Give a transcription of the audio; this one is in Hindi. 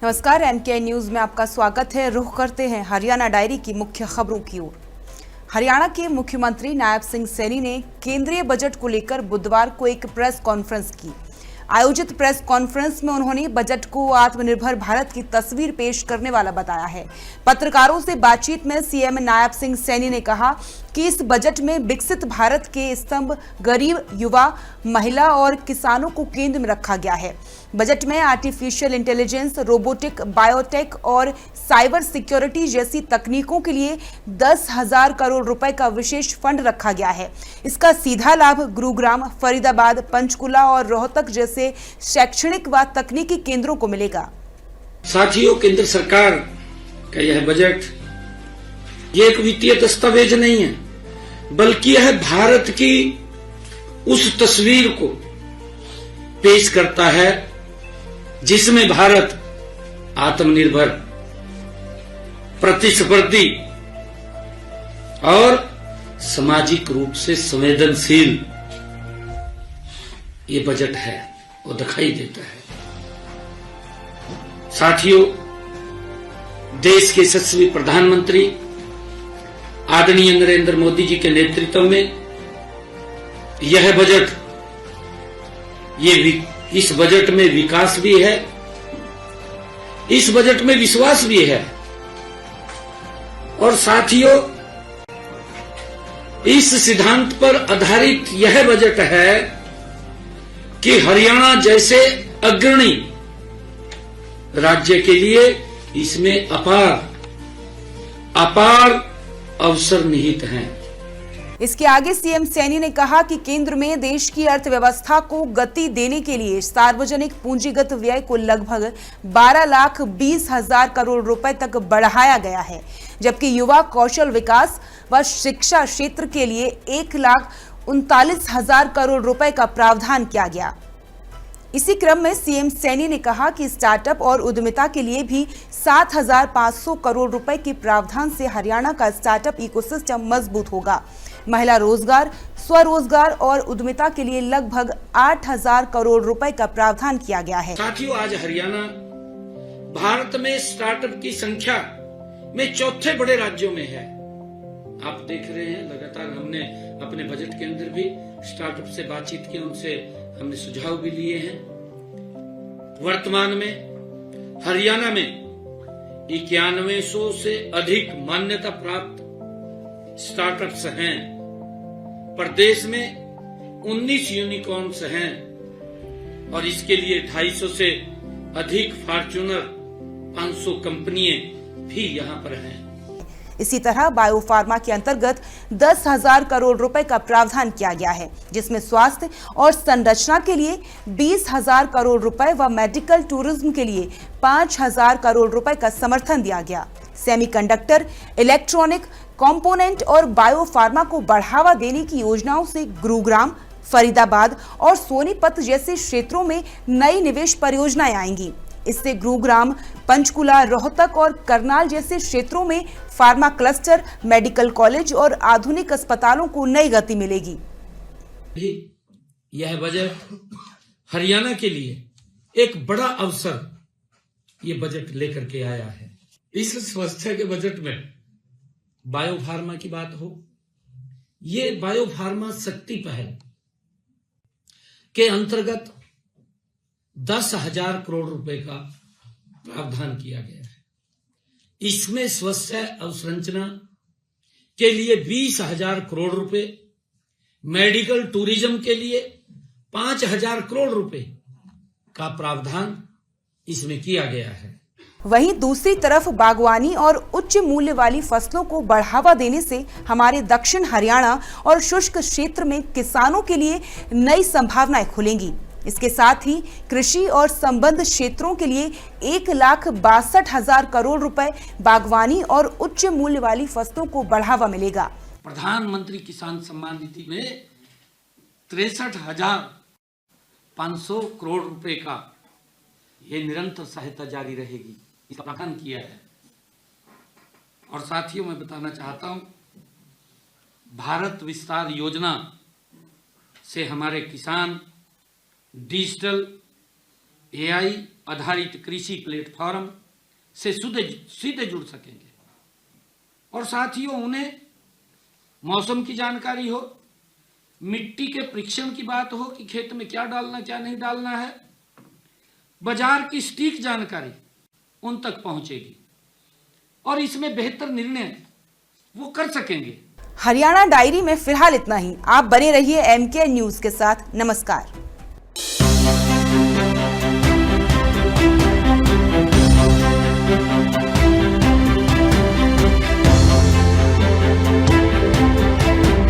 नमस्कार, एनके न्यूज में आपका स्वागत है। रुख करते हैं हरियाणा डायरी की मुख्य खबरों की ओर। हरियाणा के मुख्यमंत्री नायब सिंह सैनी ने केंद्रीय बजट को लेकर बुधवार को एक प्रेस कॉन्फ्रेंस की। आयोजित प्रेस कॉन्फ्रेंस में उन्होंने बजट को आत्मनिर्भर भारत की तस्वीर पेश करने वाला बताया है। पत्रकारों से बातचीत में सीएम नायब सिंह सैनी ने कहा कि इस बजट में विकसित भारत के स्तंभ गरीब, युवा, महिला और किसानों को केंद्र में रखा गया है। बजट में आर्टिफिशियल इंटेलिजेंस, रोबोटिक, बायोटेक और साइबर सिक्योरिटी जैसी तकनीकों के लिए 10,000 करोड़ रुपए का विशेष फंड रखा गया है। इसका सीधा लाभ गुरुग्राम, फरीदाबाद, पंचकुला और रोहतक जैसे शैक्षणिक व तकनीकी केंद्रों को मिलेगा। साथियों, केंद्र सरकार का यह बजट ये एक वित्तीय दस्तावेज नहीं है, बल्कि यह भारत की उस तस्वीर को पेश करता है जिसमें भारत आत्मनिर्भर, प्रतिस्पर्धी और सामाजिक रूप से संवेदनशील ये बजट है वो दिखाई देता है। साथियों, देश के यशस्वी प्रधानमंत्री आदरणीय नरेंद्र मोदी जी के नेतृत्व में यह बजट इस बजट में विकास भी है, इस बजट में विश्वास भी है। और साथियों, इस सिद्धांत पर आधारित यह बजट है कि हरियाणा जैसे अग्रणी राज्य के लिए इसमें अपार अवसर निहित हैं। इसके आगे सीएम सैनी ने कहा कि केंद्र में देश की अर्थव्यवस्था को गति देने के लिए सार्वजनिक पूंजीगत व्यय को लगभग 12,20,000 करोड़ रुपए तक बढ़ाया गया है, जबकि युवा कौशल विकास व शिक्षा क्षेत्र के लिए 1,39,000 करोड़ रुपए का प्रावधान किया गया। इसी क्रम में सीएम सैनी ने कहा कि स्टार्टअप और उद्यमिता के लिए भी 7,500 करोड़ रुपए के प्रावधान से हरियाणा का स्टार्टअप इकोसिस्टम मजबूत होगा। महिला रोजगार, स्वरोजगार और उद्यमिता के लिए लगभग 8,000 करोड़ रुपए का प्रावधान किया गया है। साथियों, आज हरियाणा भारत में स्टार्टअप की संख्या में चौथे बड़े राज्यों में है। आप देख रहे हैं, लगातार हमने अपने बजट के अंदर भी स्टार्टअप से बातचीत की, उनसे हमने सुझाव भी लिए हैं। वर्तमान में हरियाणा में 9100 से अधिक मान्यता प्राप्त स्टार्टअप्स हैं। प्रदेश में 19 यूनिकॉर्न्स हैं और इसके लिए 250 से अधिक फॉर्च्यूनर 500 कंपनियां भी यहां पर हैं। इसी तरह बायोफार्मा के अंतर्गत 10,000 करोड़ रुपए का प्रावधान किया गया है, जिसमें स्वास्थ्य और संरचना के लिए 20,000 करोड़ रुपए व मेडिकल टूरिज्म के लिए 5,000 करोड़ रुपए का समर्थन दिया गया। सेमीकंडक्टर, इलेक्ट्रॉनिक कंपोनेंट और बायोफार्मा को बढ़ावा देने की योजनाओं से गुरुग्राम, फरीदाबाद और सोनीपत जैसे क्षेत्रों में नई निवेश परियोजनाएं आएंगी। इससे गुरुग्राम, पंचकुला, रोहतक और करनाल जैसे क्षेत्रों में फार्मा क्लस्टर, मेडिकल कॉलेज और आधुनिक अस्पतालों को नई गति मिलेगी। यह बजट हरियाणा के लिए एक बड़ा अवसर ये बजट लेकर के आया है। इस स्वास्थ्य के बजट में बायोफार्मा की बात हो, ये बायोफार्मा शक्ति पहल के अंतर्गत 10,000 करोड़ रुपए का प्रावधान किया गया है। इसमें स्वास्थ्य अवसंरचना के लिए 20,000 करोड़ रुपए, मेडिकल टूरिज्म के लिए 5,000 करोड़ रुपए का प्रावधान इसमें किया गया है। वहीं दूसरी तरफ बागवानी और उच्च मूल्य वाली फसलों को बढ़ावा देने से हमारे दक्षिण हरियाणा और शुष्क क्षेत्र में किसानों के लिए नई संभावनाएं खुलेंगी। इसके साथ ही कृषि और संबद्ध क्षेत्रों के लिए 1,62,000 करोड़ रुपए बागवानी और उच्च मूल्य वाली फसलों को बढ़ावा मिलेगा। प्रधानमंत्री किसान सम्मान निधि में 63,500 करोड़ रुपए का ये निरंतर सहायता जारी रहेगी, इसका प्रावधान किया है। और साथियों, मैं बताना चाहता हूं, भारत विस्तार योजना से हमारे किसान डिजिटल एआई आधारित कृषि प्लेटफॉर्म से सीधे जुड़ सकेंगे। और साथियों, उन्हें मौसम की जानकारी हो, मिट्टी के परीक्षण की बात हो कि खेत में क्या डालना क्या नहीं डालना है, बाजार की सटीक जानकारी उन तक पहुंचेगी और इसमें बेहतर निर्णय वो कर सकेंगे। हरियाणा डायरी में फिलहाल इतना ही। आप बने रहिए MK न्यूज के साथ। नमस्कार।